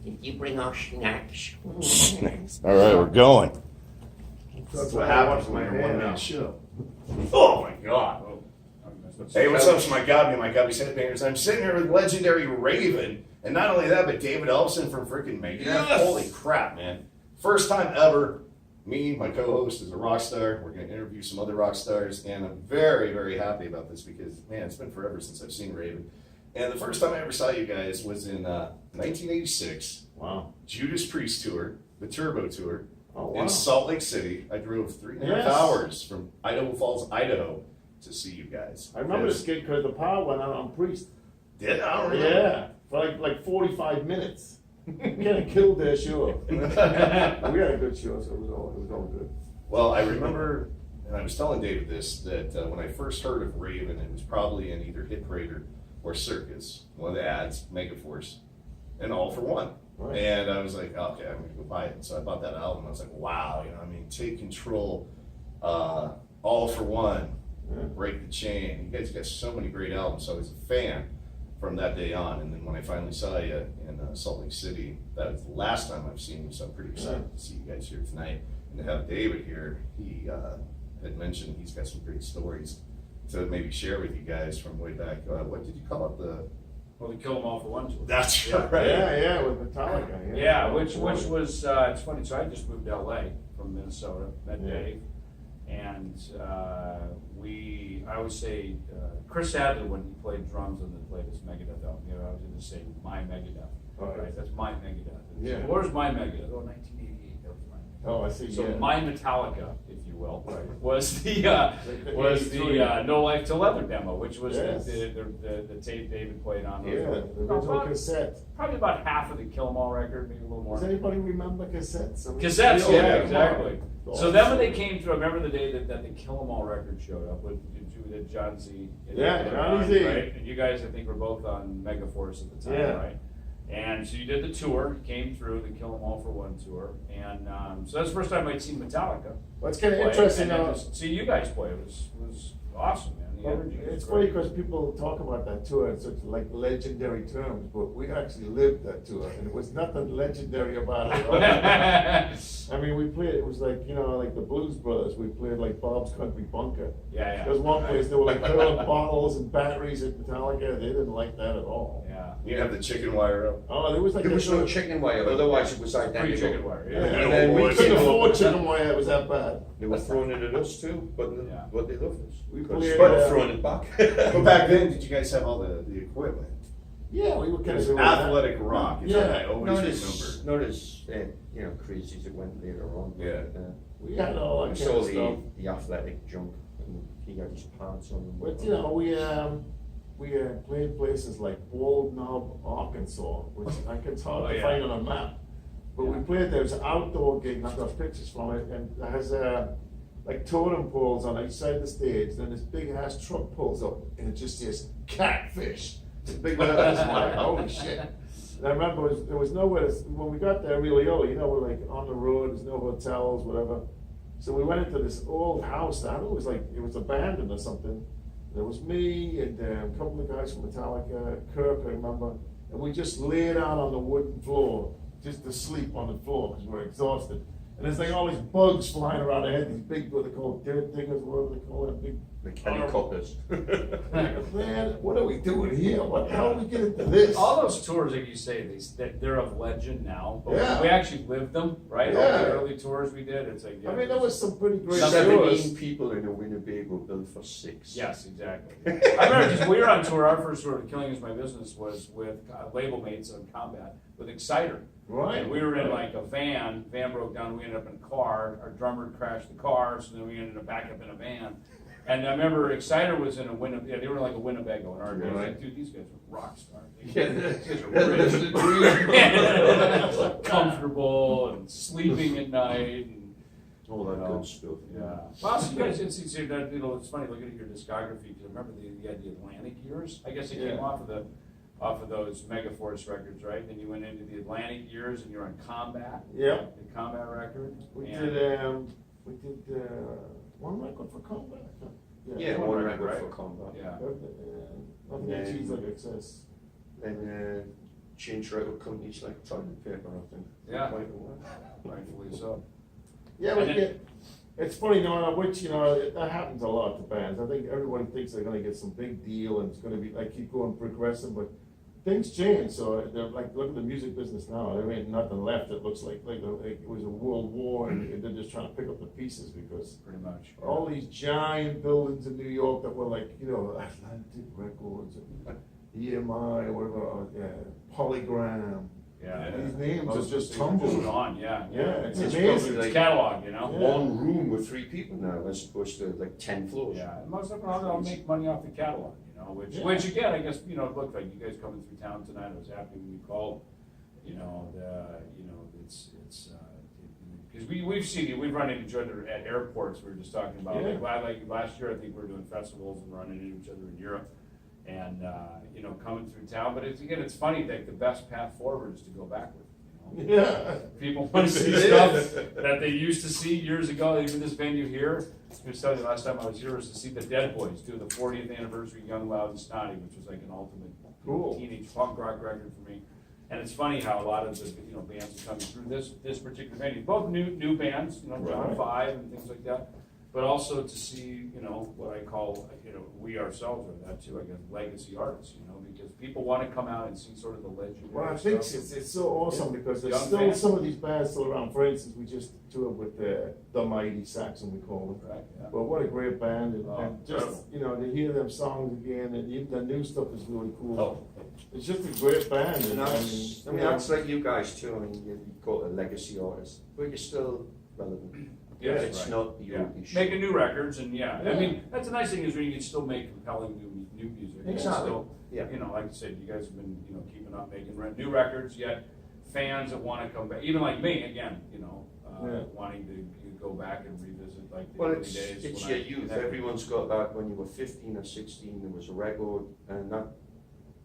Did you bring our snacks? Snacks. All right, we're going. That's what happens when you're one man show. Oh my God. Hey, what's up? It's my Gaube, Gaube's Headbangers. I'm sitting here with legendary Raven, and not only that, but David Ellefson from freaking Megadeth. Yes. Holy crap, man. First time ever. Me, my co-host, is a rock star. We're going to interview some other rock stars, and I'm very, very happy about this because, man, it's been forever since I've seen Raven. And the first time I ever saw you guys was in 1986. Wow. Judas Priest tour, the Turbo tour, Oh, wow. in Salt Lake City. I drove 3.5 Yes. hours from Idaho Falls, Idaho, to see you guys. I remember this kid because the power went out on Priest. Did I don't remember. Yeah, for like 45 minutes. Kind of killed their show. We had a good show, so it was all good. Well, I remember, and I was telling David this, that when I first heard of Raven, it was probably in either Hit Parade or Circus, one of the ads, Megaforce, and All for One. Right. And I was like, okay, I'm going to go buy it. So I bought that album. I was like, wow, Take Control, All for One, Yeah. Break the Chain. You guys got so many great albums. So I was a fan from that day on. And then when I finally saw you in Salt Lake City, that was the last time I've seen you. So I'm pretty excited to see you guys here tonight. And to have David here, he had mentioned he's got some great stories to maybe share with you guys from way back. What did you call it? Well, we killed them all for one tour. That's Yeah. right. Yeah, with Metallica. Yeah, which was it's funny. So I just moved to LA from Minnesota, met Dave, and I always say Chris Adler when he played drums on the latest Megadeth album. I was going to say my Megadeth. Right. That's my Megadeth. Yeah. Where's my Megadeth? Oh, 1988. That was mine. Oh, I see. So yeah. my Metallica, if you will, Right. was the the No Life to Leather demo, which was Yes. the tape David played on. Yeah, the original cassette. Probably about half of the Kill 'Em All record, maybe a little more. Does anybody remember cassettes? I mean, Cassettes, yeah, yeah, exactly. Awesome. So then when they came through, I remember the day that the Kill 'Em All record showed up with John Z. Yeah, Johnny Z. Right? And you guys, I think, were both on Megaforce at the time, Yeah. right? And so you did the tour, came through the Kill 'Em All for One tour, and so that's the first time I'd seen Metallica. Well, it's kind of play, interesting. and then to see you guys play was awesome, man. The energy was It's great. funny because people talk about that tour in such like legendary terms, but we actually lived that tour, and it was nothing legendary about it. I mean, we played. It was like like the Blues Brothers. We played like Bob's Country Bunker. Yeah. There was one place they were like hurling bottles and batteries at Metallica. They didn't like that at all. Yeah. You have the chicken wire up. Oh, there was like There was no a chicken wire, otherwise it was Free identical. chicken wire, Yeah, yeah. and then we boy, couldn't chicken afford wire. chicken wire. It was that bad. They were throwing it at us too, but Yeah. but they loved us. We Because played, we were throwing it back. But back then, did you guys have all the equipment? Yeah, we were It kind was of athletic rock, is what I Yeah. always Not remember. as crazy as it went later on. But, Yeah. We had all I that saw kind of stuff. the athletic jump, and he had his pants on. But we played places like Bald Knob, Arkansas, which I can hard Oh, to yeah. find on a map. But we Yeah. played there. It was an outdoor gig, and I've got pictures from it, and it has like totem poles on each side of the stage. Then this big ass truck pulls up, and it just says catfish. It's a big letters. I'm like, holy shit. And I remember there was nowhere when we got there really early. We're like on the road. There's no hotels, whatever. So we went into this old house. I don't know, it was abandoned or something. There was me and a couple of guys from Metallica, Kirk, I remember, and we just laid out on the wooden floor, just to sleep on the floor because we were exhausted. And there's like all these bugs flying around our head, these big, what they call dirt diggers, whatever they call it, big. The helicopters. Man, what are we doing here? How do we get into this? All those tours, like you say, they're of legend now, but Yeah. we actually lived them, right? All Yeah. the early tours we did, it's like, yeah, I mean, there was some pretty great 17 shows. people in a Winnebago built for 6. Yes, exactly. I remember just, we were on tour, our first tour of Killing Is My Business was with label mates on Combat, with Exciter. Right. And we were in like a van broke down, we ended up in a car, our drummer crashed the car, so then we ended up back up in a van. And I remember Exciter was in a Winnebago, they were like a Winnebago in our day. I was like, dude, these guys are rock stars. These guys are rich, comfortable, and sleeping at night, and All that good stuff. yeah. Well, so you guys did see that, it's funny looking at your discography, because I remember you had the Atlantic years. I guess it came Yeah. off of those Megaforce records, right? Then you went into the Atlantic years, and you're on Combat. Yeah. The Combat record. We and- did one record for Combat. Yeah, one one record, record for right? combat. Yeah. Nothing Yeah. cheese like excess. And change record companies like toilet paper, I think. Yeah. Quite a while. Rightfully so. Yeah, And but it's funny, no matter which, that happens a lot to bands. I think everybody thinks they're gonna get some big deal and it's gonna be like keep going progressive, but things change. So they're like, look at the music business now. There ain't nothing left. It looks like it was a world war and they're just trying to pick up the pieces because Pretty much. all these giant buildings in New York that were like, Atlantic Records and EMI or whatever, Polygram. Yeah. These names Most are just things are moving tumbled. on, yeah. Yeah, it's It's amazing. probably It's catalog, Yeah. One room with 3 people now, as opposed to like 10 floors. Yeah, and most of them all make money off the catalog, Yeah. which again, I guess, look, like you guys coming through town tonight, I was happy when you called, because we've seen you, we've run into each other at airports, we were just talking about, Yeah. like last year, I think we were doing festivals and running into each other in Europe, and, coming through town, but it's funny, like, the best path forward is to go backward, Yeah. People want to see stuff that they used to see years ago, even this venue here. I was telling you last time I was here was to see the Dead Boys do the 40th anniversary Young, Loud, and Snotty, which was like an ultimate Cool. teenage punk rock record for me. And it's funny how a lot of the bands are coming through this particular venue, both new bands, John Right. 5 and things like that, but also to see what I call we ourselves are that too, I guess, legacy artists, because people want to come out and see sort of the legendary Well, I think stuff. it's so awesome because there's Young still bands. some of these bands still around. For instance, we just toured with the Mighty Saxon, we call it. Right, yeah. But what a great band, and, Oh, and just to hear them songs again, and even the new stuff is really cool. Oh. It's just a great band. And And, that's, that's like you guys too. I mean, you call it a legacy artist, but you're still relevant. Yes, It's right. not the Yeah, old issue. making new records and I Yeah. mean, that's the nice thing is when you can still make compelling new music. And Exactly. still, Yeah. like I said, you guys have been, keeping up making new records, yet fans that want to come back, even like me, again, wanting to go back and revisit like the Well, early it's days. it's when your I youth. had- Everyone's got that. When you were 15 or 16, there was a record, and that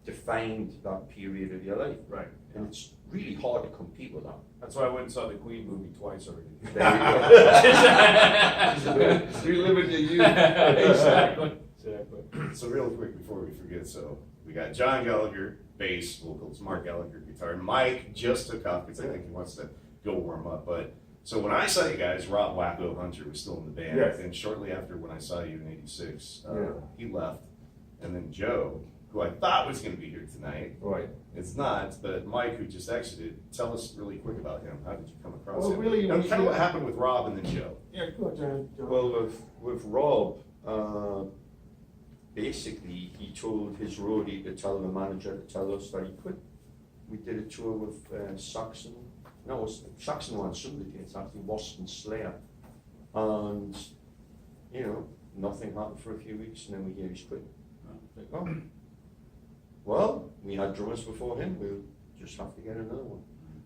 defined that period of your life. Right. And it's really hard to compete with that. That's why I went and saw the Queen movie twice already. Reliving your youth. Exactly. So real quick before we forget, so we got John Gallagher, bass, vocals, Mark Gallagher, guitar. Mike just took off because I think he wants to go warm up. But so when I saw you guys, Rob Wacko Hunter was still in the band. Yes. And shortly after when I saw you in '86, Yeah. he left. And then Joe, who I thought was going to be here tonight, right. it's not, but Mike, who just exited, tell us really quick about him. How did you come across Well, him? really, And we- kind of what happened with Rob and then Joe. Yeah, go ahead, John. Well, with Rob, basically he told his roadie to tell the manager to tell us that he quit. We did a tour with Saxon. No, Saxon won some of the dates actually, Wasp and Slayer, and nothing happened for a few weeks, and then we hear he's quit. Like, oh, well, we had drummers before him. We'll just have to get another one.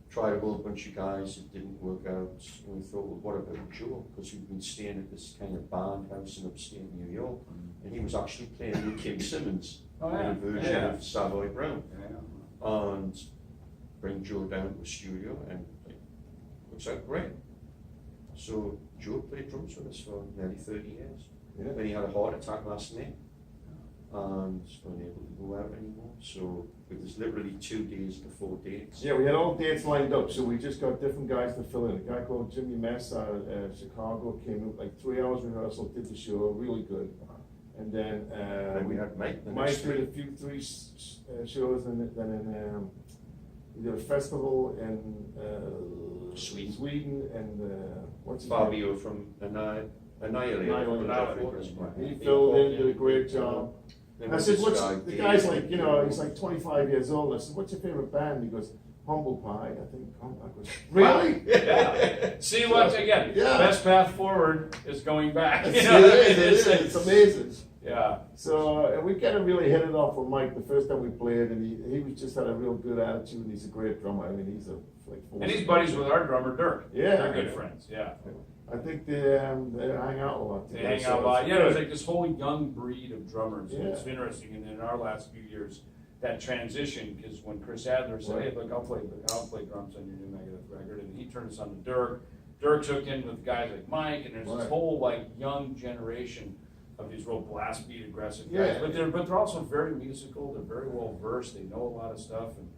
Tried a whole bunch of guys, it didn't work out. And we thought, well, what about Joe? Because we'd been staying at this kind of band house in upstate New York, and he was actually playing with Kim Simmons Oh, yeah. in a version Yeah. of Savoy Brown. Yeah. And bring Joe down to the studio, and looks out great. So Joe played drums with us for nearly 30 years. Yeah. Then he had a heart attack last night, and wasn't able to go out anymore. So it was literally 2 days before dates. Yeah, we had all dates lined up, so we just got different guys to fill in. A guy called Jimmy Mess out of Chicago came in, like 3 hours rehearsal, did the show, really good. And then And we had Mike the Mike next did a week. few shows, and then we did a festival in Sweden, and what's his name? Fabio from Annihilator. He filled in, did a great job. I said, what's, the guy's like, he's like 25 years old. I said, what's your favorite band? He goes, Humble Pie. I think, I goes, really? Yeah. See, once again, Yeah. best path forward is going back. It's amazing. Yeah. So we kind of really hit it off with Mike the first time we played, and he was just had a real good attitude, and he's a great drummer. I mean, he's a like. And he's buddies with our drummer Dirk. Yeah. They're good friends. Yeah. I think they hang out a lot. They together, hang so out a lot. it's Yeah, there's good. like this whole young breed of drummers. And it's Yeah. interesting. And in our last few years, that transition, because when Chris Adler said, "Hey, look, I'll play drums on your new Megadeth record," and he turned us on to Dirk. Dirk took in with guys like Mike, and there's this Right. whole like young generation of these real blast beat aggressive guys. Yeah. But they're also very musical. They're very well versed. They know a lot of stuff, and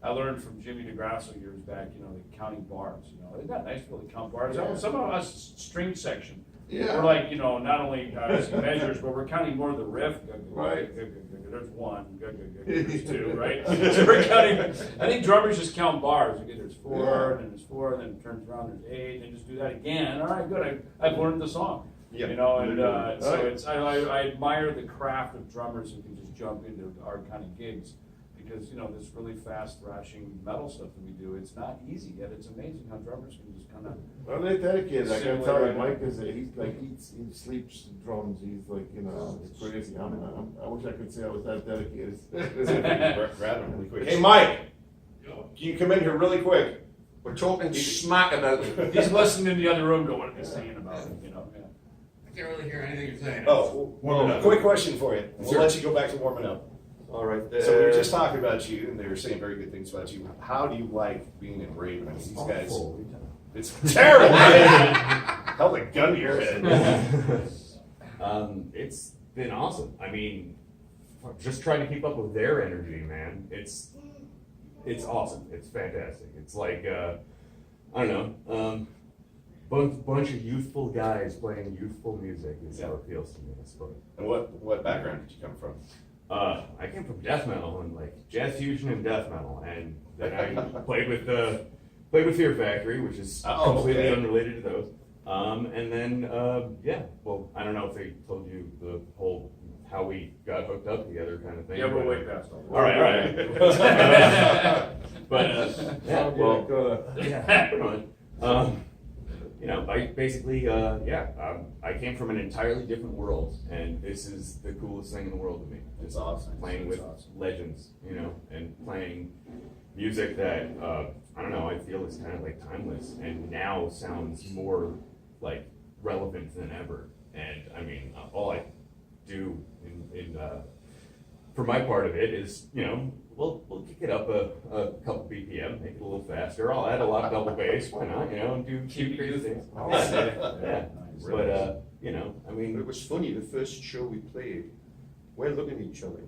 I learned from Jimmy DeGrasso years back, you know, the counting bars, you know, isn't that nice to be able to count bars? Yeah. Some of us string section, Yeah. we're like, you know, not only obviously measures, but we're counting more of the riff. Right. There's one, there's two, right? So we're counting, I think drummers just count bars. Okay, there's four, Yeah. and then there's four, and then it turns around, there's eight, and then just do that again. All right, good, I've learned the song. Yeah. You know, and so Right. it's, I admire the craft of drummers who can just jump into our kind of gigs. Because, you know, this really fast thrashing metal stuff that we do, it's not easy, yet it's amazing how drummers can just kind of. Well, they're dedicated. I can tell you, Right. Mike he sleeps drums. He's like, you know, it's crazy. I wish I could say I was that dedicated. Grab him really quick. Hey, Mike, can you come in here really quick? We're talking smack about it. He's listening in the other room, going, what are they saying about it, you know? Yeah. I can't really hear anything you're saying. Oh, Warming up. quick question for you. We'll Sure. let you go back to warming up. All right. So we were just talking about you, and they were saying very good things about you. How do you like being in Raven? I mean, these guys, it's terrible. Man. Held a gun to your head. It's been awesome. I mean, just trying to keep up with their energy, man. It's awesome. It's fantastic. It's like I don't know, bunch of youthful guys playing youthful music is how it feels to me, I suppose. And what background did you come from? I came from death metal and like jazz fusion and death metal, and then I played with Fear Factory, which is Oh, completely okay. unrelated to those. And then yeah, well, I don't know if they told you the whole how we got hooked up together kind of thing. Yeah, we're but- way past all that. All right. But yeah, well, yeah, pretty much. You know, I basically, I came from an entirely different world, and this is the coolest thing in the world to me. It's awesome. Playing with legends, you know, and playing music that, I don't know, I feel is kind of like timeless, and now sounds more like relevant than ever. And I mean, all I do for my part of it is, you know, we'll kick it up a couple BPM, make it a little faster. I'll add a lot of double bass, why not? You know, and do Keep it crazy youthful. things. Oh, Yeah. Nice. But you know, I But mean, it was funny, the first show we played, we're looking at each other.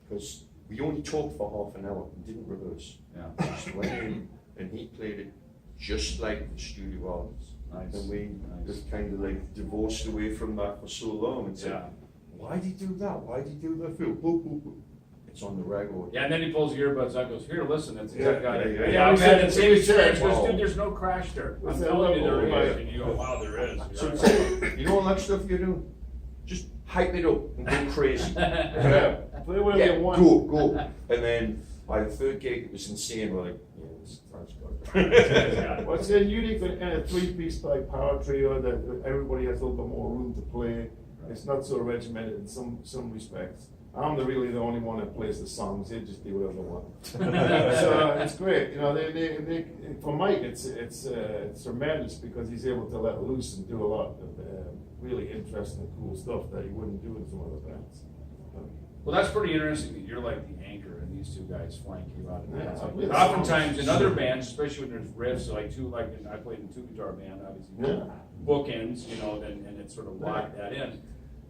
Because we only talked for half an hour, we didn't rehearse. Yeah. Just went in, and he played it just like the studio artists. Nice. And we Nice. just kind of like divorced away from that for so long and said, Yeah. why'd he do that? Why'd he do that? Phil? Boop, boop, boop. It's on the record. Yeah, and then he pulls the earbuds out and goes, here, listen, that's exactly how Yeah, yeah, yeah. I've had the same experience. He Wow. goes, dude, there's no crash there. I'm What's that telling you level? there is. Right. And you go, wow, there is. So You're it's right. like, you know all that stuff you're doing? Just hype it up and go crazy. Yeah. Play whatever Yeah, you want. go. And then by the third gig, it was insane. We're like, yeah, this sounds good. What's unique in a three-piece like power trio that everybody has a little bit more room to play. It's not so regimented in some respects. I'm really the only one that plays the songs. They just do whatever they want. So it's great. You know, they for Mike, it's tremendous because he's able to let loose and do a lot of really interesting, cool stuff that he wouldn't do in some other bands. Well, that's pretty interesting that you're like the anchor and these two guys flank you out of Yeah, bands. Like, yeah. oftentimes in other bands, especially when there's riffs, like I played in a two-guitar band, obviously. Yeah. Bookends, you know, and it sort of locked that in.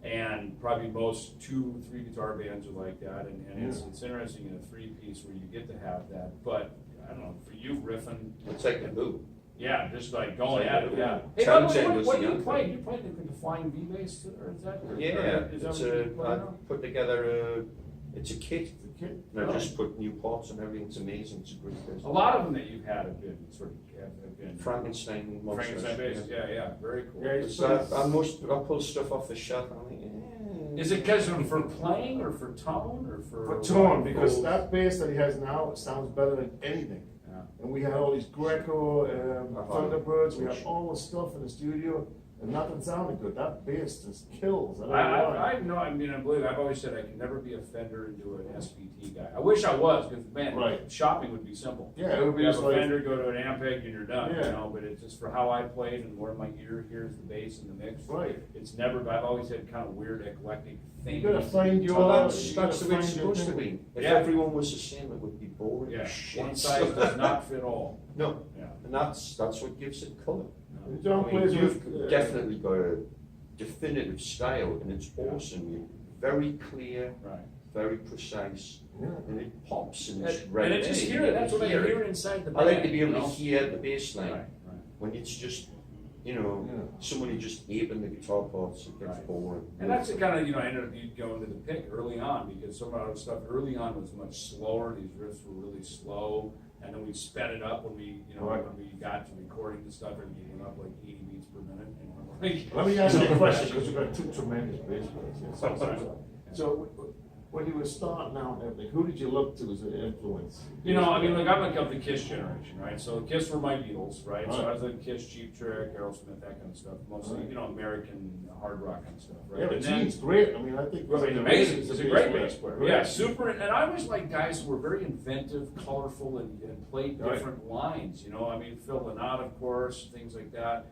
And probably most 2-3 guitar bands are like that, and it's interesting in a three-piece where you get to have that. But I don't know, for you riffing, It's like the Who. yeah, just like going at it, yeah. Hey, Sound by the way, check was what the do you anthem. play? You play the flying V bass, or is that? Yeah, is that it's what you play I now? put together it's a kit. Okay. And I just put new parts and everything. It's amazing. It's a great business. A lot of them that you've had have been sort of have been Frankenstein monsters. Frankenstein based. Yeah, very cool. Yeah, So I pull stuff off the shelf and I'm like, Is it because of for playing or for tone or for? For tone, because that bass that he has now sounds better than anything. Yeah. And we had all these Greco, Thunderbirds, we had all the stuff in the studio, and nothing sounded good. That bass just kills. I don't know why. I know. I mean, I believe. I've always said I can never be a Fender into an SVT guy. I wish I was, because man, Right. shopping would be simple. Yeah, it would be You have just a like, Fender, go to an Ampeg, and you're done. Yeah. You know, but it's just for how I played and where my ear hears the bass and the mix. right. It's never. But I've always had kind of weird eclectic things. You gotta find your, well, you that's gotta the way it's find your supposed to thing. be. If Yeah. everyone was the same, it would be boring. Yeah, as shit. one size does not fit all. No, Yeah. and that's what gives it colour. No. John I mean, plays you've with, definitely got a definitive style, and it's awesome. You're very clear, Right. very precise. and it pops and it's right And it's there. just You hear it, can that's what I hear hear it. inside the I band. like to be able you to know? hear the bass line. Right. When it's just, somebody just aping the guitar parts, it gets Right. boring. And that's the kind of, I ended up going to the pick early on because some of our stuff early on was much slower. These riffs were really slow. And then we sped it up when we, Right. when we got to recording the stuff, and we went up like 80 beats per minute. Like, Let me ask you a question, because you've got two tremendous bass players here. Sorry. So, when you were starting out and everything, who did you look to as an influence? I'm like of the Kiss generation, right? So Kiss were my Beatles, right? So Right. I was like Kiss, Cheap Trick, Aerosmith, that kind of stuff. Mostly, Right. American hard rock kind of stuff, right? Yeah, but And then- Gene's great. I mean, I think Well, he's amazing. He's a great bass player. Great. Yeah, super. And I always like guys who were very inventive, colorful, and played Right. different lines. Phil Lynott, of course, things like that.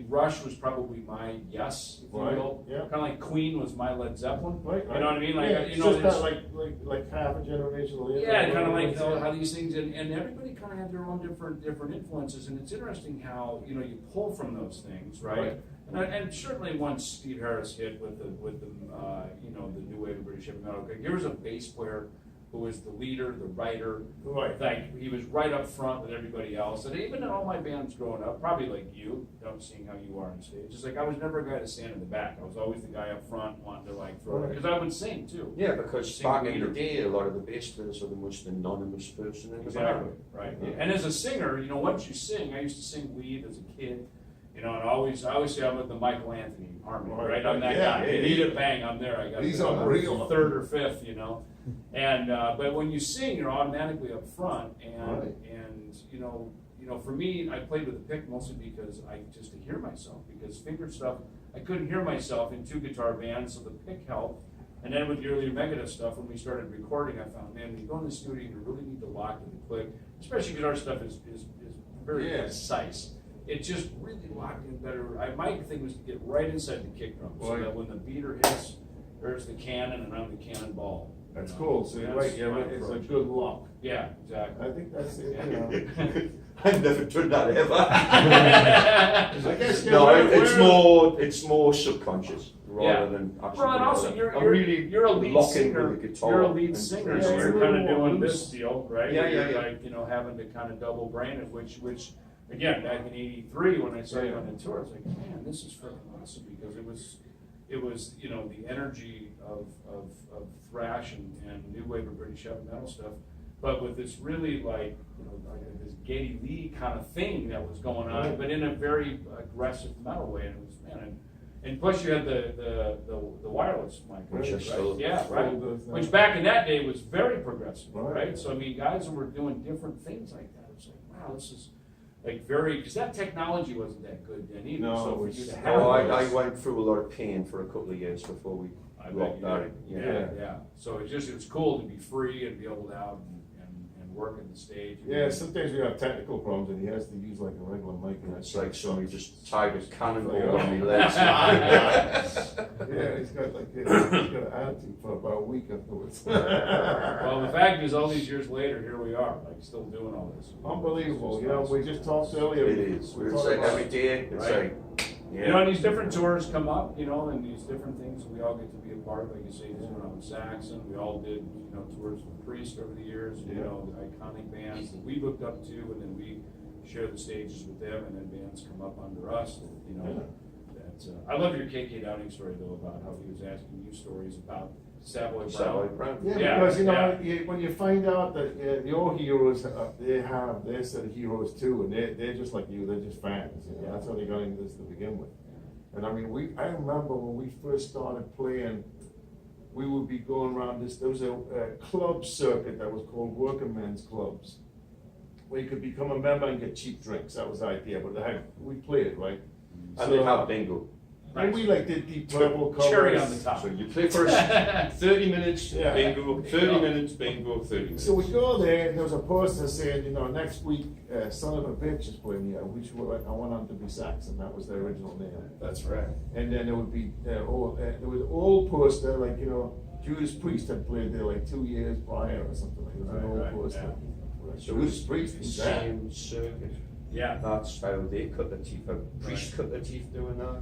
Rush was probably my yes, if you Right, will. yeah. Kind of like Queen was my Led Zeppelin. Right, You know what I mean? Like, yeah, it's just that like half a generation later. yeah, kind of like how these things, and everybody kind of had their own different influences, and it's interesting how you pull from those things, right? And certainly once Steve Harris hit with the new wave of British heavy metal, here was a bass player who was the leader, the writer, Right. like he was right up front with everybody else. And even in all my bands growing up, probably like you, seeing how you are on stage, it's like I was never a guy to stand in the back. I was always the guy up front wanting to like throw it, because I would sing too. Yeah, because Sing back in leader. the day, a lot of the bass players are the most anonymous person in the Exactly, band. right. And as a singer, once you sing, I used to sing lead as a kid, and I always say I'm with the Michael Anthony harmony, right? I'm that Yeah, guy. yeah, Lead it, bang, I'm there. I got He's the unreal. third or fifth, And but when you sing, you're automatically up front, and Right. for me, I played with the pick mostly because I just to hear myself, because finger stuff I couldn't hear myself in two guitar bands, so the pick helped. And then with the earlier Megadeth stuff, when we started recording, I found, man, when you go in the studio, you really need to lock to the click, especially because our stuff is very Yeah. concise. It just really locked in better. My thing was to get right inside the kick drum, so Right. that when the beater hits, there's the cannon, and I'm the cannonball. That's cool. So you're right. Yeah, my it's a approach. good lock. Yeah, exactly. I think that's it. I've never done that ever. I guess No, where- it's more subconscious rather than actually. Well, and doing also it. you're I'm really you're a lead locking singer. with the guitar You're a lead and- singer, Yeah, so it's you're a kind little of more doing loose. this deal, right? Yeah, Where yeah, you're yeah. like having to kind of double brain it, which again back in '83 when I started on the tour, I was like, man, this is freaking awesome, because it was the energy of thrash and new wave of British heavy metal stuff, but with this really like this Geddy Lee kind of thing that was going on, Right. but in a very aggressive metal way, and it was and plus you had the wireless mic, Which right? is still- Yeah, right. still does that. Which back in that day was very progressive, Right. right? So guys who were doing different things like that, it was like, wow, this is like because that technology wasn't that good then either. No, so it for was- you to have No, I those- went through a lot of pain for a couple of years before we I bet locked you that did. in. Yeah. So it's cool to be free and be able to out and work in the stage. Yeah, sometimes we have technical problems and he has to use like a regular mic. And It's like somebody just tied a cannonball on my legs. Yeah, he's got an attitude for about a week afterwards. Well, the fact is, all these years later, here we are, like still doing all this. Unbelievable. We just talked earlier. It is. we It's talked like about- every day. It's Right. like, And these different tours come up, and these different things we all get to be a part of. Like you say, this one on Saxon, we all did, tours with Priest over the years, the iconic bands that we looked up to, and then we share the stages with them, and then bands come up under us. I love your KK Downing story though, about how he was asking you stories about Savoy Savoy Brown. Brown. Yeah, Yeah, because yeah. when you find out that your heroes, they have their set of heroes too, and they're just like you, they're just fans. That's how they got into this to begin with. And I mean, I remember when we first started playing, we would be going around this. There was a club circuit that was called Working Men's Clubs, where you could become a member and get cheap drinks. That was the idea. But we played, right? And they have bingo. And we like did Deep Purple covers. Cherry on the top. So you play first 30 minutes, Yeah. bingo, 30 minutes, bingo, 30 minutes. So we go there, and there was a poster saying, next week, Son of a Bitch is playing here. I want him to be Saxon. That was their original name. That's right. And then there would be there was an old poster, like Judas Priest had played there like 2 years prior or something. It was an old Right, poster. So Judas it's Priest the is that. same circuit. Yeah. That's how they cut their teeth. How Priest cut their teeth doing that.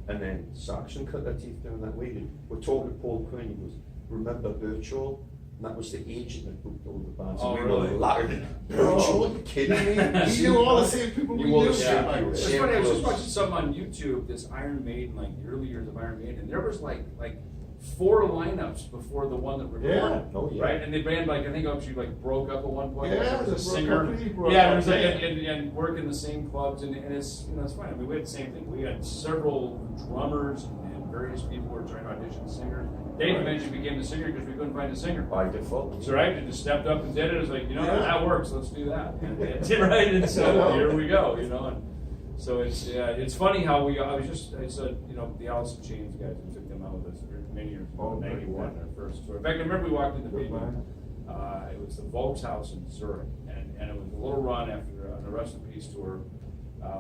And then Saxon cut their teeth doing that. We're talking to Paul Quinn, he goes, remember Birchall? And that was the agent that booked all the bands. Oh, and we really? were laughing. Birchall, are you kidding me? We knew all the same people we You all knew. the same Yeah. people. It's Same funny, I was just clubs. watching something on YouTube, this Iron Maiden, like the early years of Iron Maiden, and there was like 4 lineups before the one that recorded. Yeah. Oh, yeah. Right, and the band, like, I think actually like broke up at one point. Yeah, There was a they singer. completely broke Yeah, up, it was like, yeah. and work in the same clubs, and it's, it's funny, I mean, we had the same thing, we had several drummers and various people who were trying to audition singers. Dave eventually became the singer because we couldn't find a singer. By default. So right, they just stepped up and did it. It was like, Yeah. that works. Let's do that. And they did right, and so here we go. And so it's funny how I said, the Ellefson Chains guys, we took them out with us many years ago, Oh, '91, yeah. our first tour. In fact, I remember we walked into the Good man. it was the Volkshaus in Zurich, and it was a little run after on the Rest in Peace tour.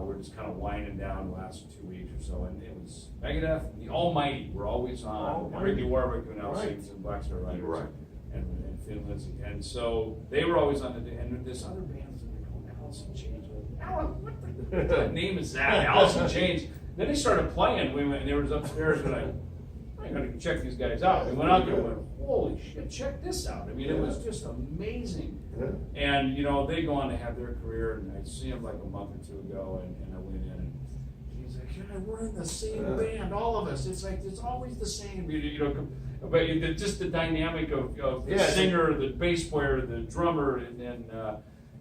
We're just kind of winding down the last 2 weeks or so, and it was Megadeth, the Almighty were always on, and Almighty. Ricky Warwick who now Right. sings in Black Star Riders, Right. and Finn Lindsay, and so they were always on and this other band was called Ellefson Chains. Alan, what the name is that? Ellefson Chains. Then they started playing. We went, and they were upstairs, and I'm going to check these guys out. We went out there and went, holy shit, check this out. I mean, it was just amazing. Yeah. And, they go on to have their career, and I see him like a month or 2 ago, and I went in, and he's like, yeah, we're in the same band, all of us. It's like, it's always the same. But just the dynamic of the Yeah. singer, the bass player, the drummer, and then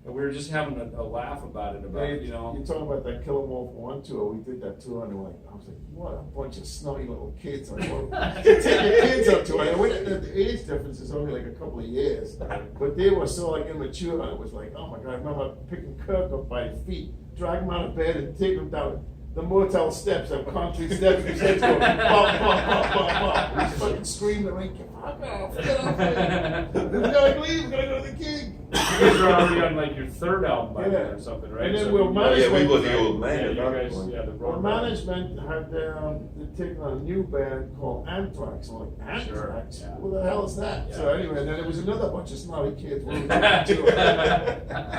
we were just having a laugh about it, You're talking about that Kill 'Em All for One tour. We did that tour, and I was like, what a bunch of snotty little kids. Like, well, take your kids up to it. The age difference is only like a couple of years, but they were so like immature, and it was like, oh my god! I remember picking Kirk up by his feet, drag him out of bed, and take him down the motel steps, them concrete steps. His head's going pop, pop, pop, pop, pop. He's fucking screaming like, fuck off, get off here. We gotta leave. We gotta go to the gig. You guys are already on like your 3rd album by then Yeah. or something, right? And then So we'll you manage- Yeah, we were the old man Yeah, at you that guys, point. the Well, road management had they'd taken on a new band called Anthrax. I'm like, Anthrax? Sure, yeah. What the hell is that? Yeah. So anyway, then it was another bunch of snotty kids. We were going to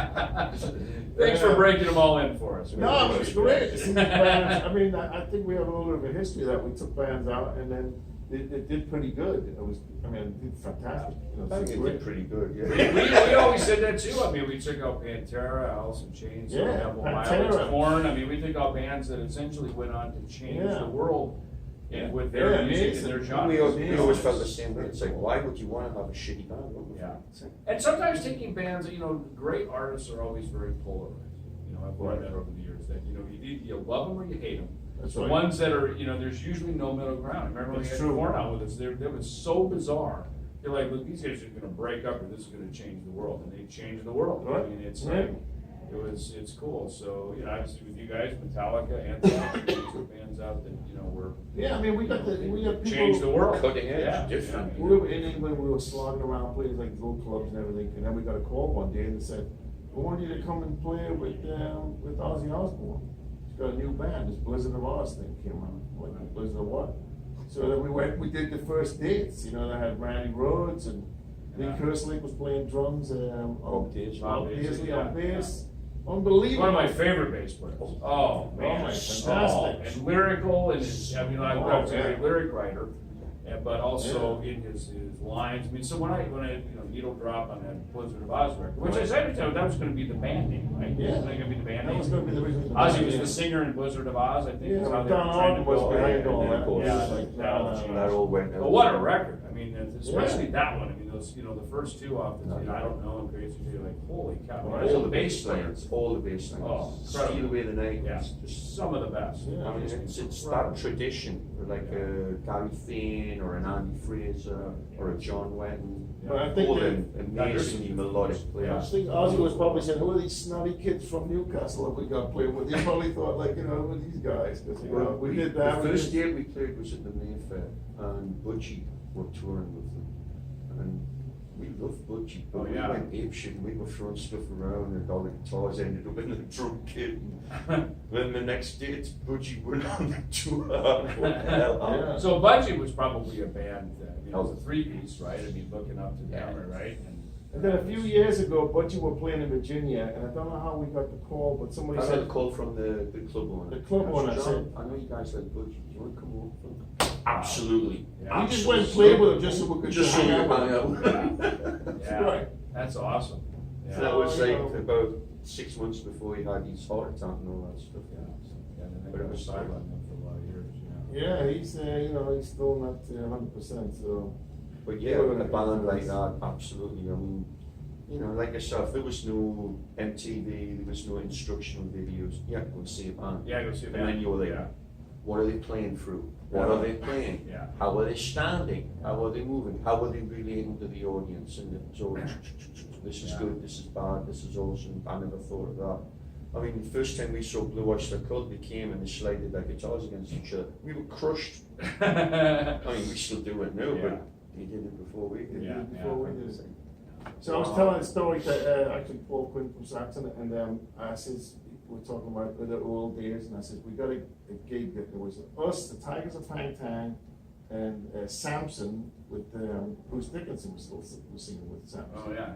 Thanks for breaking them all in for us. We No, it was appreciate great it. to see the bands. I mean, I think we have a little bit of a history that we took bands out and then they did pretty good. It did fantastic. I think it did pretty good, We, yeah. we always said that too. I mean, we took out Pantera, Ellefson Chains, Yeah, Devil Pantera. Miles, Korn. I mean, we took out bands that essentially went on to change Yeah. the world Yeah. with their Yeah, music amazing. and their We genres. always felt the same way. It's like, why would you want to have a shitty band? Yeah. And sometimes taking bands, great artists are always very polarized. I've learned that over the years that, you love them or you hate them. That's The right. ones that are, there's usually no middle ground. I remember when we That's had true. Korn out with us, that was so bizarre. You're like, look, these guys are gonna break up or this is gonna change the world, and they changed the world. I Right. mean, it's Yeah. like, it's cool. So, obviously with you guys, Metallica, Anthrax, these two bands out that, were Yeah, I mean, we got people. changed the world. Cutting edge, Yeah, different. yeah. We were in England, we were slogging around playing like little clubs and everything, and then we got a call one day and they said, we want you to come and play with Ozzy Osbourne. He's got a new band, this Blizzard of Oz thing came out. I'm like, Blizzard of what? So then we did the first dates, they had Randy Rhoads and Lee Yeah. Kerslake was playing drums, Rob Daisley. Rob Daisley, Daisley yeah, on bass. Unbelievable. One of my favorite bass players. Oh, man. my, So- fantastic. and lyrical, and I was a yeah. great lyric writer, but also in his lines. I mean, so when I needle drop on that Blizzard of Oz record, which I said that was going to be the band name, right? Yeah. Was that going to be the band That name? was gonna be the reason. Ozzy was the singer in Blizzard of Oz, I think. Yeah, is how they were Don trying to Arden was go. behind and all then, that. of course, Yeah, Like, that all changed. That all went. But what a record! I mean, especially Yeah. that one. I mean, those the first two off the I don't know and Crazy You're like, holy cow! Right. All the bass lines, all the bass lines. Oh, Steal incredible. Away the Night. Yeah, Just, some of the best. Yeah. I mean, it's that tradition, like a Gary Thane or an Andy Fraser or a John Wetton. But I think All that- them amazingly melodic I players. think Ozzy was probably saying, who are these snotty kids from Newcastle that we got playing with? He probably thought, like, who are these guys? Because, we did that. The first date we played was at the Mayfair, and Budgie were touring with them. And we loved Budgie, but Oh, we yeah. went apeshit, and we were throwing stuff around, and all the guitars ended up in the drum kit. And then the next date, Budgie went on the tour. What the hell? Yeah. So Budgie was probably a band, it was a three-piece, right? I mean, looking up to them, right? And then a few years ago, Budgie were playing in Virginia, and I don't know how we got the call, but somebody I had a said, call from the club owner. The club owner John, said- I know you guys like Budgie, do you want to come over? Absolutely. Yeah. We just went and played with him just so we could Just so hang we out hang with him. out. Yeah, Right. that's awesome. So Yeah. that was Oh, like yeah. about 6 months before he had his heart attack and all that stuff. Yeah, and then But they it were was sidelined them for a lot of years, Yeah, he's he's still not 100%. So But yeah, with a band like that, absolutely. I mean, like yourself, there was no MTV, there was no instructional videos. Yeah, go see a band. Yeah, go see a And band. then you were like, Yeah. what are they playing through? What Yeah. are they playing? Yeah. How are they standing? How are they moving? How are they relating to the audience? And so, this is Yeah. good, this is bad, this is awesome. I never thought of that. I mean, the first time we saw Blue Oyster Cult, they came and they slided their guitars against each other. We were crushed. I mean, we still do it now, Yeah. but they did it before we did. Yeah, before we did it. So I Wow. was telling a story to actually Paul Quinn from Saxon, and I says, we're talking about the old days, and I said, we got a gig that there was us, the Tigers of Tang Tang, and Samson with Bruce Dickinson was singing with Samson. Oh, yeah,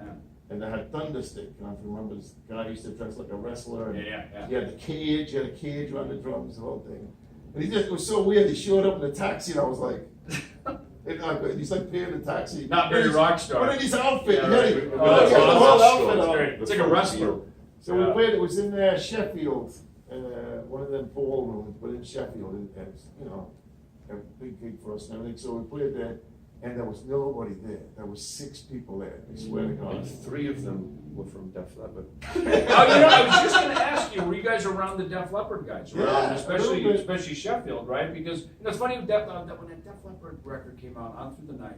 And they had Thunderstick, and if you remember, this guy used to dress like a wrestler, and Yeah. he had a cage around the drums, the whole thing. And it was so weird, he showed up in a taxi, and I was like, he's like paying the taxi. Not very rock star. But in his outfit, Yeah, he had right. it- Oh, that's he had the whole awesome. outfit It's on. great. It's like a wrestler. So Yeah. we played, it was in Sheffield, one of them ballrooms, but in Sheffield, and it was, a big gig for us and everything. So we played there, and there was nobody there. There was 6 people there, I swear to God. And 3 of them were from Def Leppard. I was just going to ask you, were you guys around the Def Leppard guys? Around, Yeah, a especially little bit. especially Sheffield, right? Because it's funny when that Def Leppard record came out, On Through the Night,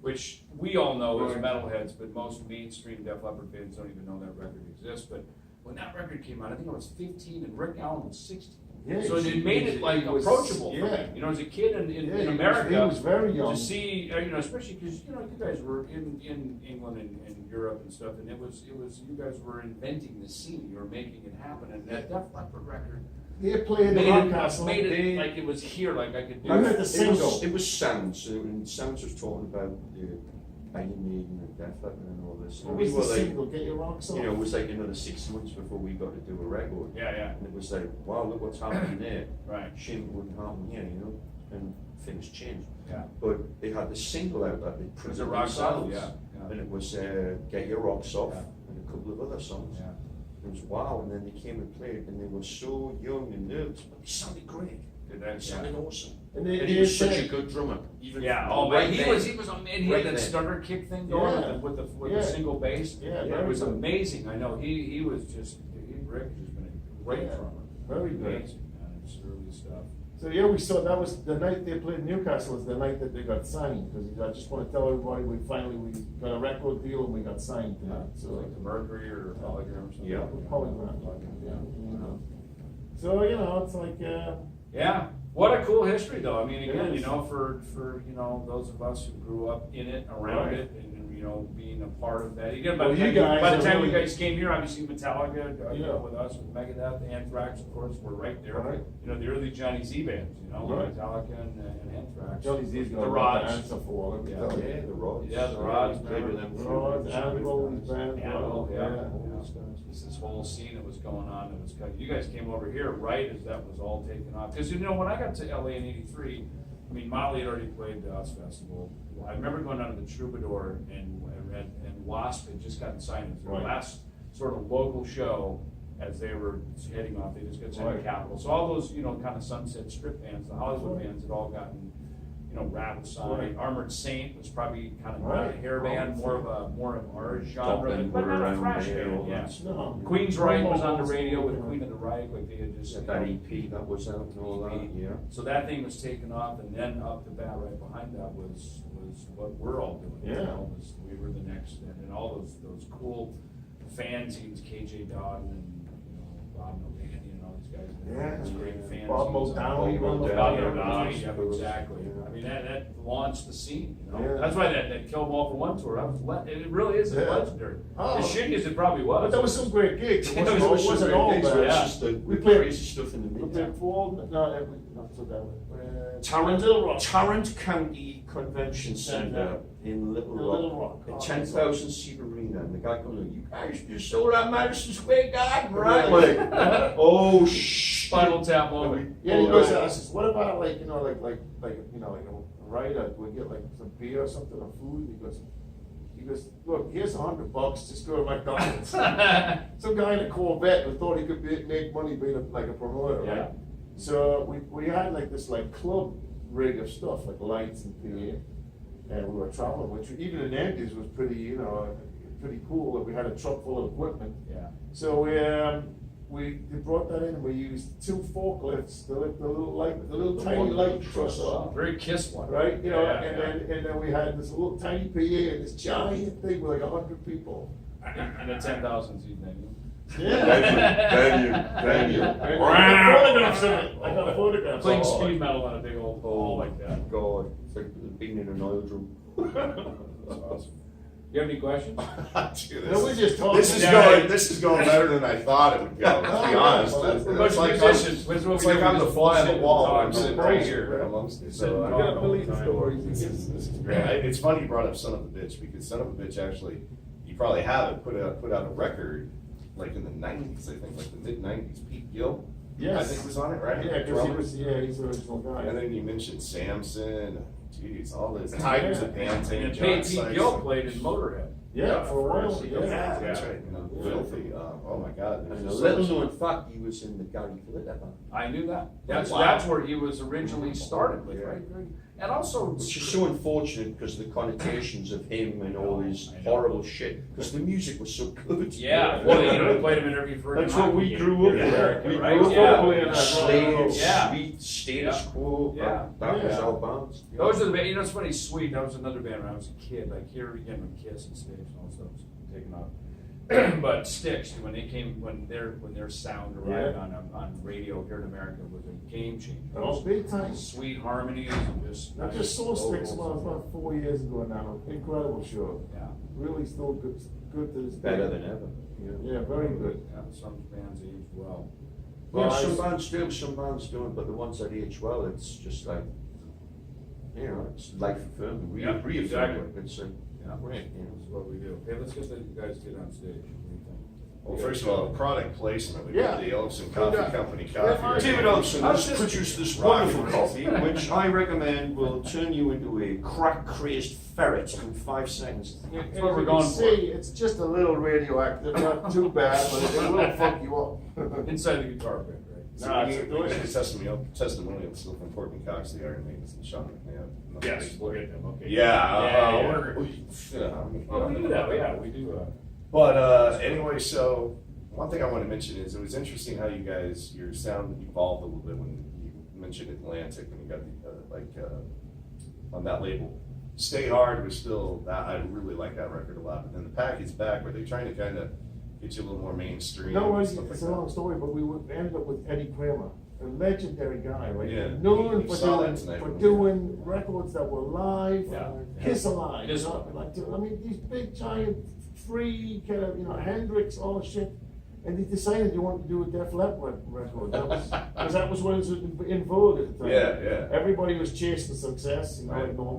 which we all know as Right. metalheads, but most mainstream Def Leppard fans don't even know that record exists. But when that record came out, I think I was 15 and Rick Allen was 16. Yeah, So it made it like he was- approachable for yeah. me. As a kid in Yeah, America, he was very young. to see, especially because you guys were in England and Europe and stuff, and it was you guys were inventing the scene, you were making it happen, and that Def Leppard record They played in made Newcastle. it They- like it was here, like I could do. I heard it. the It single. was, it was Sounds, and Sounds was talking about the Iron Maiden and Def Leppard and all this. What And was we the were like, single? Get Your Rocks Off? it was like another 6 months before we got to do a record. Yeah, And it was like, wow, look what's happening there. right. Shame it wouldn't happen here, and things changed. Yeah. But they had the single out that they It was printed a rock solid, themselves. yeah. And it was Get Your Rocks Off Yeah. and a couple of other songs. Yeah. It was wow, and then they came and played, and they were so young and nervous, but they sounded great. Did They that? sounded Yeah. awesome. And And he was such a good drummer. Even Yeah. from Oh right man, he then. was and he Right had that then. stutter kick thing going Yeah. with the Yeah. single bass. Yeah, it very was good. amazing. I know he was just Rick has just been a great Yeah. drummer. Very good. Amazing, man. It's early stuff. So yeah, we saw that was the night they played Newcastle. Was the night that they got signed. Because I just want to tell everybody we got a record deal and we got signed tonight. So So like the Mercury or Polygram or something. Yeah. Polygram. Yeah. So it's like Yeah. What a cool history, though. I mean, It again, is. for those of us who grew up in it, around Right. it, and being a part of that. Again, by Well, the you time, guys by the are time you really- guys came here, obviously Metallica Yeah. with us, with Megadeth, Anthrax, of course, were right there. Right. The early Johnny Z bands, Right. Metallica and Anthrax. Johnny Z's got the a Rods. answer for. Let me Yeah. tell you. Yeah, the Rods. Yeah, the Rods, We played with them. remember? Rods, Anvil, his band. Animal, yeah. Yeah. This whole scene that was going on, it was kind of, you guys came over here right as that was all taken off. Because when I got to LA in '83, I mean, Motley had already played the Oz Festival. I remember going down to the Troubadour and Wasp had just gotten signed. It was their Right. last sort of local show as they were heading off. They just got signed to Right. Capitol. So all those, kind of Sunset Strip bands, the Hollywood bands had all gotten, Rattle signed. Right. Armored Saint was probably kind of not Right. a hair band, more of our genre, Dublin but were not a around thrash there, band, all yeah. that. No. Queen's Right was on the Almost, radio with yeah. Queen of the Reich, like they had just. Yeah, that EP that was out and all that, yeah. So that thing was taken off, and then up the bat right behind that was what we're all doing. Yeah. We were the next, and all those cool fanzines, KJ Dodden and Bob Nalbandian and all these guys. Yeah. Those great fanzines. Bob Modani, Bob remember Bob Bob Modani, Modani? yeah, exactly. I mean, that launched the scene, Yeah. That's why that Kill 'Em All for One tour, it really is Yeah. legendary. Oh. As shitty as it probably was. But there was some great gigs. It It wasn't, was it wasn't some all great gigs, bad. but it's yeah. just the We played- crazy stuff in the We middle. played Fall. No, not so that way. Tarrant, Little Rock. Tarrant County Convention Center in Little Rock. Little Rock. A Oh, 10,000 seat arena, and the guy comes in, you guys just sold out Madison Square Garden, right? Like, oh shit. Spinal Tap moment. Yeah, he goes, I says, what about like, you know, like a writer, we get like some beer or something or food? He goes, look, here's $100, just go to McDonald's. Some guy in a Corvette who thought he could make money being like a promoter, right? Yeah. So we had like this like club rig of stuff, like lights and PA, and we were traveling, which even in the 90s was pretty, you know, pretty cool that we had a truck full of equipment. Yeah. So we brought that in and we used 2 forklifts, the little tiny light trucks, Very Kiss one. right? You know, Yeah, and then we had this little tiny PA and this giant thing with like 100 people. And a 10,000 seat venue. Venue. I got photographs of it. I got photographs. Playing of it. speed metal on a big old hall like that. God, it's like being in an oil drum. That's awesome. You have any questions? Dude, No, we just talked. this is Yeah. going better than I thought it would go, to be honest. Well, that's It's like musicians. That's what it's we like do. I'm We the just fly on sit the and wall, talk I'm sitting about right it. here amongst it. Sit and So I talk gotta all believe the the time. stories. this is great. It's funny you brought up Son of a Bitch, because Son of a Bitch actually, you probably have it, put out a record like in the 90s, I think, like the mid-90s. Pete Gill, Yes. I think, was on it, right? Yeah, because Drummer. he's the original guy. And then you mentioned Samson, geez, all this. Tigers of Panting, And John Pete Sykes. Gill played in Motorhead. Yeah, for a while. First, Yeah. That's right, you know, filthy, oh my God. And a there's little so much- known fact, he was in the Gary Glitter band. I knew that. That's Wow. that's where he was originally started with, right? And also, Which is so unfortunate because of the connotations of him and all his I know. horrible shit. Because the music was so good. yeah, well, you know, they played him in every freaking That's what hockey we game grew up in with. America, We right? grew up Yeah. playing that. Slade, Yeah. Sweet, Status Yeah. Quo. Yeah. That was Yeah. our bands. Those are the bands. You know, it's funny. Sweet. That was another band when I was a kid. Like here again with Kiss and Stage and all stuff was taken off. But Styx, when their sound arrived on radio here in America, was a game changer. Oh, big time. Sweet harmonies and just. I just saw Sticks vocals. about 4 years ago now. Incredible show. Yeah. Really still good to this day. Better than ever. Yeah. Yeah, very good. Yeah, some bands age well. Yeah, Well, some bands do, some bands don't, but the ones that age well, it's just like, you know, it's life affirming, Yeah, reaffirming. exactly. It's like, Yeah. great, you know. That's what we do. Hey, let's get the guys get on stage. What do you think? Well, first of all, product placement, we got Yeah. the Ellefson Coffee Yeah. Company Yeah, coffee. David Ellefson I was has just- produced this Rocky wonderful Road. coffee, which I recommend will turn you into a crack-crazed ferret in 5 seconds. That's what we're You going can for. see, it's just a little radioactive, not too bad, but it will fuck you up. Inside the guitar pit, right? So Nah, we it's need a delicious. testimonial still from Courtney Cox, the Iron Maidens, and Sean McNabb. Yes, we'll get them. Okay. Yeah, we're. Well, we do that. Yeah, we do. But anyway, so one thing I want to mention is it was interesting how you guys, your sound evolved a little bit when you mentioned Atlantic, when you got the on that label. Stay Hard was still that, I really like that record a lot. But then the Package Back, were they trying to kind of get you a little more mainstream? No, and it's stuff like a that? long story, but we ended up with Eddie Kramer, a legendary guy, right? Yeah. Known We for saw that doing, tonight for when we doing records that were live, Yeah. Kiss Alive. Kiss you know, Alive. like, I mean, these big giant free kind of, Hendrix, all the shit. And they decided they wanted to do a Def Leppard record. Because that was what was in vogue at the time. Yeah, yeah. Everybody was chasing success, like normal.